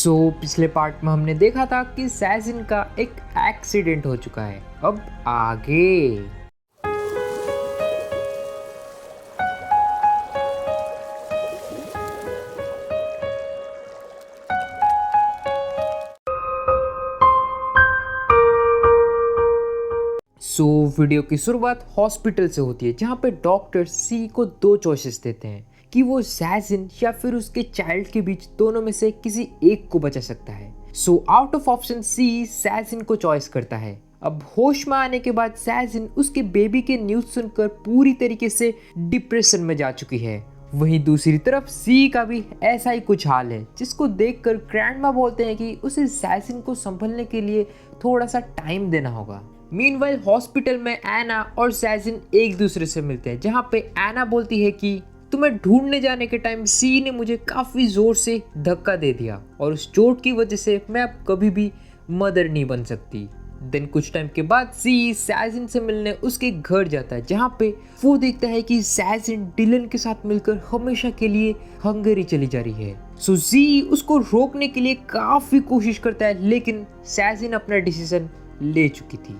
पिछले पार्ट में हमने देखा था कि सैजिन का एक एक्सीडेंट हो चुका है। अब आगे वीडियो की शुरुआत हॉस्पिटल से होती है, जहाँ पे डॉक्टर सी को दो चॉइसेस देते हैं कि वो सैजिन या फिर उसके चाइल्ड के बीच दोनों में से किसी एक को बचा सकता है। आउट ऑफ ऑप्शन सी सैजिन को चॉइस करता है। अब होश में आने के बाद सैजिन उसके बेबी के न्यूज़ सुनकर पूरी तरीके से डिप्रेशन में जा चुकी है। वहीं दूसरी तरफ सी का भी ऐसा ही कुछ हाल है, जिसको देखकर ग्रैंडमा बोलते हैं कि उसे सैजिन को संभलने के लिए थोड़ा सा टाइम देना होगा। मीनवाइल हॉस्पिटल में एना और सैजिन एक दूसरे से मिलते हैं, जहाँ पे एना बोलती है कि तुम्हें ढूंढने जाने के टाइम सी ने मुझे काफी जोर से धक्का दे दिया और उस चोट की वजह से मैं अब कभी भी मदर नहीं बन सकती। देन कुछ टाइम के बाद सी सैजिन से मिलने उसके घर जाता है, जहाँ पे वो देखता है कि सैजिन डिलन के साथ मिलकर हमेशा के लिए हंगरी चली जा रही है। सी उसको रोकने के लिए काफी कोशिश करता है, लेकिन सैजिन अपना डिसीजन ले चुकी थी।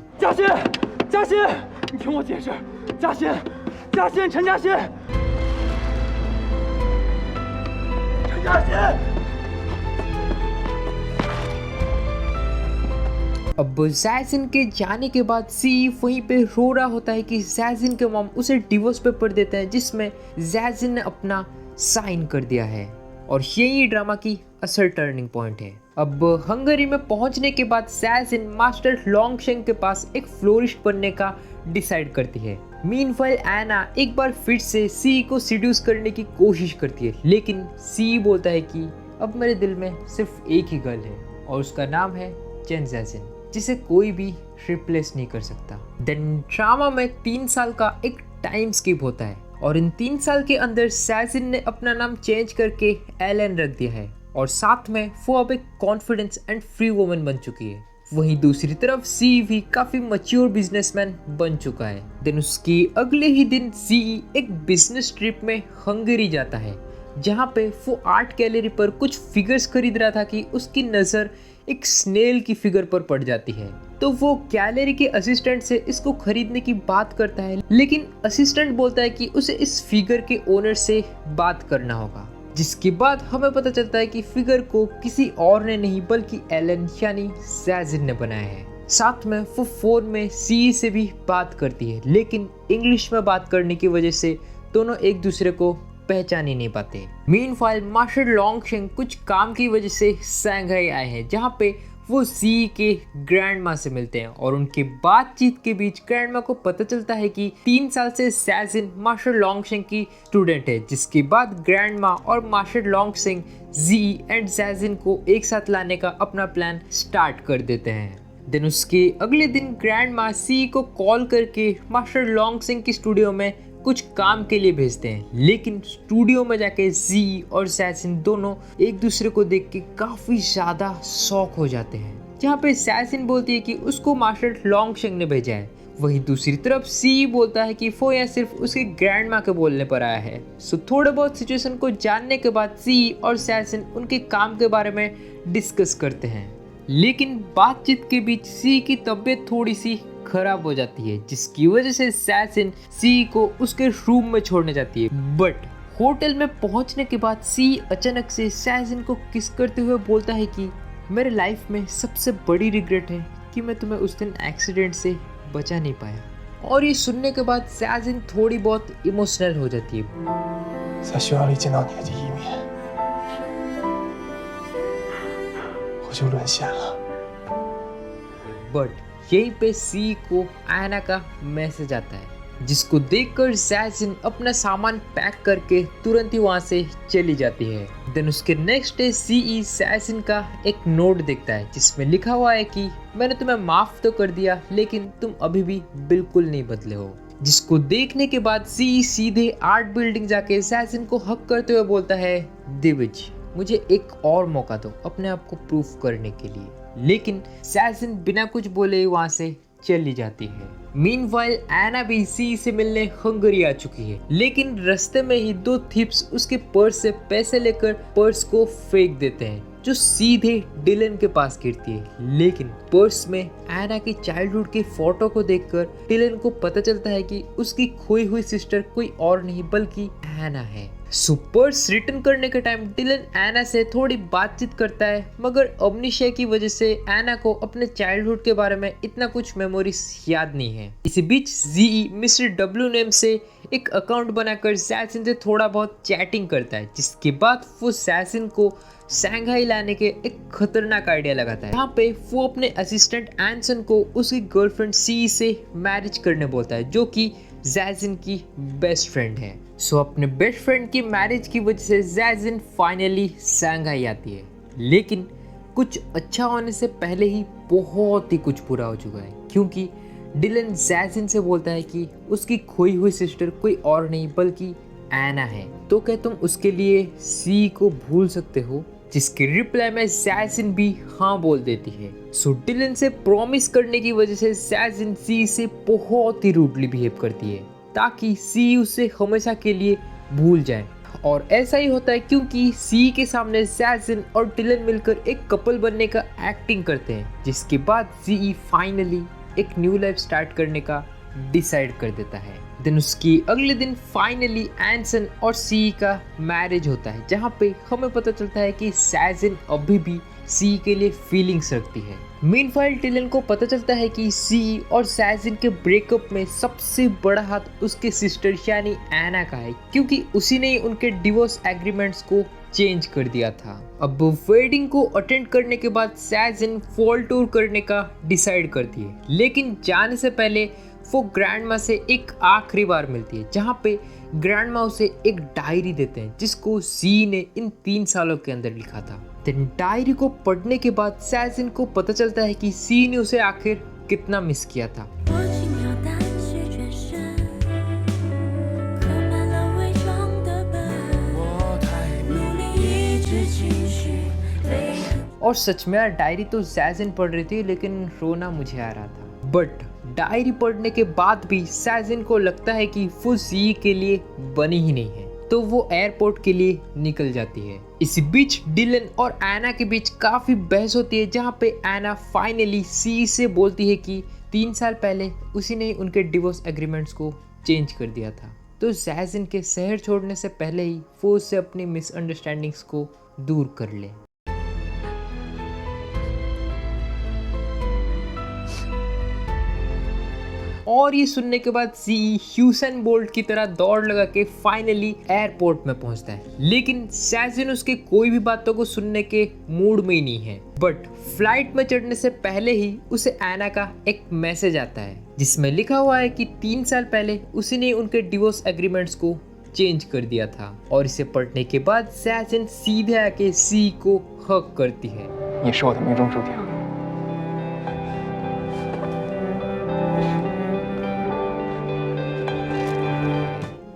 अब सैजिन के जाने के बाद सी वहीं पे रो रहा होता है कि सैजिन के मॉम उसे डिवोर्स पेपर देते हैं, जिसमें सैजिन ने अपना साइन कर दिया है। और यही ड्रामा की असल टर्निंग पॉइंट है। अब हंगरी में पहुंचने के बाद सैजिन मास्टर लोंगशेंग के पास एक फ्लोरिस्ट बनने का डिसाइड करती है। मीनवाइल एना एक बार फिर से सी को सीड्यूस करने की कोशिश करती है, लेकिन सी बोलता है कि अब मेरे दिल में सिर्फ एक ही गर्ल है और उसका नाम है चेन सैजिन, जिसे कोई भी रिप्लेस नहीं कर सकता। देन ड्रामा में 3 साल का एक टाइम स्किप होता है और इन 3 साल के अंदर सैजिन ने अपना नाम चेंज करके एलन रख दिया है और साथ में वो अब एक कॉन्फिडेंस एंड फ्री वुमन बन चुकी है। वहीं दूसरी तरफ सी भी काफी मैच्योर बिजनेसमैन बन चुका है। देन उसकी अगले ही दिन सी एक बिजनेस ट्रिप में हंगरी जाता है, जहाँ पे वो आर्ट गैलरी पर कुछ फिगर्स खरीद रहा था कि उसकी नज़र एक स्नेल की फिगर पर पड़ जाती है। तो वो गैलरी के असिस्टेंट से इसको खरीदने की बात करता है, लेकिन असिस्टेंट बोलता है कि उसे इस फिगर के ओनर से बात करना होगा। जिसके बाद हमें पता चलता है कि फिगर को किसी और ने नहीं बल्कि एलन यानी सैजिन ने बनाया है। साथ में वो फोन में सी से भी बात करती है, लेकिन इंग्लिश में बात करने की वजह से दोनों एक दूसरे को पहचान ही नहीं पाते। मीनवाइल मास्टर लोंगशेंग कुछ काम की वजह से शंघाई आए हैं, जहाँ पे वो सी के ग्रैंडमा से मिलते हैं और उनके बातचीत के बीच ग्रैंडमा को पता चलता है कि 3 साल से सैजिन मास्टर लोंगशेंग की स्टूडेंट है। जिसके बाद ग्रैंडमा और मास्टर लोंगशेंग जी एंड सैजिन को एक साथ लाने का अपना प्लान स्टार्ट कर देते हैं। देन उसके अगले दिन ग्रैंडमा सी को कॉल करके मास्टर लोंगशेंग की स्टूडियो में कुछ काम के लिए भेजते हैं, लेकिन स्टूडियो में जाके जी और सैजिन दोनों एक दूसरे को देख के काफी ज्यादा शॉक हो जाते हैं, जहाँ पे सैजिन बोलती है कि उसको मास्टर लोंगशेंग ने भेजा है। वहीं दूसरी तरफ सी बोलता है कि वो यहाँ सिर्फ उसके ग्रैंडमा के बोलने पर आया है। थोड़े बहुत सिचुएशन को जानने के बाद सी और सैजिन उनके काम के बारे में डिस्कस करते हैं, लेकिन बातचीत के बीच सी की तबीयत थोड़ी सी खराब हो जाती है, जिसकी वजह से सैजिन सी को उसके रूम में छोड़ने जाती है। बट होटल में पहुंचने के बाद सी अचानक से सैजिन को किस करते हुए बोलता है कि मेरे लाइफ में सबसे बड़ी रिग्रेट है कि मैं तुम्हें उस दिन एक्सीडेंट से बचा नहीं पाया। और ये सुनने के बाद सैजिन थोड़ी बहुत इमोशनल हो जाती है। बट यहीं पे सी को एना का मैसेज आता है, जिसको देखकर सैजिन अपना सामान पैक करके तुरंत ही वहां से चली जाती है। देन उसके नेक्स्ट डे सी सैजिन का एक नोट देखता है, जिसमें लिखा हुआ है कि मैंने तुम्हें माफ तो कर दिया, लेकिन तुम अभी भी बिल्कुल नहीं बदले हो। जिसको देखने के बाद सी सीधे आर्ट बिल्डिंग जाके सैजिन को हक करते हुए बोलता है, दिविज मुझे एक और मौका दो अपने आप को प्रूफ करने के लिए। लेकिन सैजिन बिना कुछ बोले ही वहां से चली जाती है। मीनवाइल एना भी सी से मिलने हंगरी आ चुकी है, लेकिन रास्ते में ही 2 थीव्स उसके पर्स से पैसे लेकर पर्स को फेंक देते हैं। जो सीधे डिलन के पास गिरती है। लेकिन पर्स में एना की चाइल्डहुड की फोटो को देखकर डिलन को पता चलता है कि उसकी खोई हुई सिस्टर कोई और नहीं बल्कि एना है। पर्स रिटर्न करने के टाइम डिलन एना से थोड़ी बातचीत करता है, मगर अमनीशिया की वजह से एना को अपने चाइल्डहुड के बारे में इतना कुछ मेमोरीज याद नहीं है। इसी बीच जी मिस्टर डब्ल्यू नेम से एक अकाउंट बनाकर जैजिन से थोड़ा बहुत चैटिंग करता है, जिसके बाद वो जैजिन को शंघाई लाने के एक खतरनाक आइडिया लगाता है। यहाँ पे वो अपने असिस्टेंट एंसन को उसकी गर्लफ्रेंड सी से मैरिज करने बोलता है, जो कि जैजिन की बेस्ट फ्रेंड है। अपने बेस्ट फ्रेंड की मैरिज की वजह से जैजिन फाइनली शंघाई आती है, लेकिन कुछ अच्छा होने से पहले ही बहुत ही कुछ बुरा हो चुका है, क्योंकि डिलन जैजिन से बोलता है कि उसकी खोई हुई सिस्टर कोई और नहीं बल्कि एना है, तो क्या तुम उसके लिए सी को भूल सकते हो? जिसके रिप्लाई में जैजिन भी हाँ बोल देती है। डिलन से प्रॉमिस करने की वजह से जैजिन सी से बहुत ही रूडली बिहेव करती है, ताकि सी उसे हमेशा के लिए भूल जाए। और ऐसा ही होता है क्योंकि सी के सामने जैजिन और डिलन मिलकर एक कपल बनने का एक्टिंग करते हैं, जिसके बाद सी फाइनली एक न्यू लाइफ स्टार्ट करने का डिसाइड कर देता है। देन उसकी अगले दिन फाइनली एंसन और सी का मैरिज होता है, जहाँ पे हमें पता चलता है कि जैजिन अभी भी सी के लिए फीलिंग्स रखती है। मीनवाइल डिलन को पता चलता है कि सी और जैजिन के ब्रेकअप में सबसे बड़ा हाथ उसके सिस्टर यानी एना का है, क्योंकि उसी ने उनके डिवोर्स एग्रीमेंट्स को चेंज कर दिया था। अब वेडिंग को अटेंड करने के बाद जैजिन फॉल टूर करने का डिसाइड करती है, लेकिन जाने से पहले वो ग्रैंडमा से एक आखिरी बार मिलती है, जहाँ पे ग्रैंडमा उसे एक डायरी देते हैं जिसको सी ने इन 3 सालों के अंदर लिखा था। देन डायरी को पढ़ने के बाद जैजिन को पता चलता है कि सी ने उसे आखिर कितना मिस किया था। और सच में यार डायरी तो जैजिन पढ़ रही थी, लेकिन रोना मुझे आ रहा था। बट डायरी पढ़ने के बाद भी जैजिन को लगता है कि वो सी के लिए बनी ही नहीं है, तो वो एयरपोर्ट के लिए निकल जाती है। इसी बीच डिलन और एना के बीच काफी बहस होती है, जहाँ पे एना फाइनली सी से बोलती है कि 3 साल पहले उसी ने उनके डिवोर्स एग्रीमेंट्स को चेंज कर दिया था, तो जैजिन के शहर छोड़ने से पहले ही वो उससे अपनी मिसअंडरस्टैंडिंग्स को दूर कर ले। और ये सुनने के बाद सी ह्यूसेन बोल्ट की तरह दौड़ लगा के फाइनली एयरपोर्ट में पहुंचता है, लेकिन जैजिन उसके कोई भी बातों को सुनने के मूड में ही नहीं है। बट फ्लाइट में चढ़ने से पहले ही उसे एना का एक मैसेज आता है, जिसमें लिखा हुआ है कि 3 साल पहले उसी ने उनके डिवोर्स एग्रीमेंट्स को चेंज कर दिया था। और इसे पढ़ने के बाद जैजिन सीधे आके सी को हक करती है। ये是我的命中注定。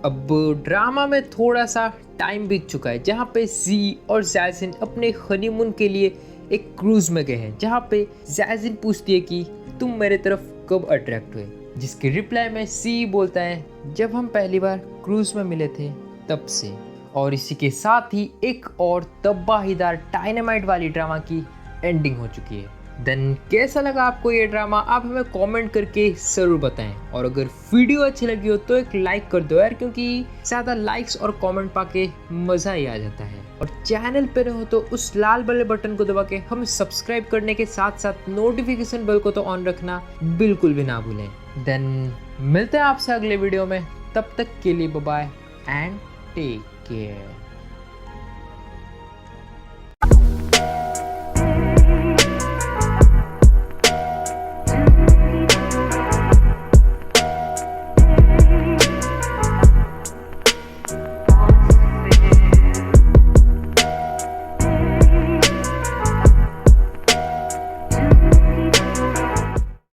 अब ड्रामा में थोड़ा सा टाइम बीत चुका है, जहाँ पे सी और जैजिन अपने हनीमून के लिए एक क्रूज में गए हैं, जहाँ पे जैजिन पूछती है कि तुम मेरे तरफ कब अट्रैक्ट हुए, जिसके रिप्लाई में सी बोलता है जब हम पहली बार क्रूज में मिले थे तब से। और इसी के साथ ही एक और तबाहीदार डायनामाइट वाली ड्रामा की एंडिंग हो चुकी है। देन कैसा लगा आपको ये ड्रामा, आप हमें कमेंट करके ज़रूर बताएं। और अगर वीडियो अच्छी लगी हो तो एक लाइक कर दो यार, क्योंकि ज़्यादा लाइक्स और कमेंट पाके मज़ा ही आ जाता है। और चैनल पे रहो तो उस लाल वाले बटन को दबा के हमें सब्सक्राइब करने के साथ साथ नोटिफिकेशन बेल को तो ऑन रखना बिल्कुल भी ना भूलें। देन मिलते हैं आपसे अगले वीडियो में, तब तक के लिए bye bye and take care.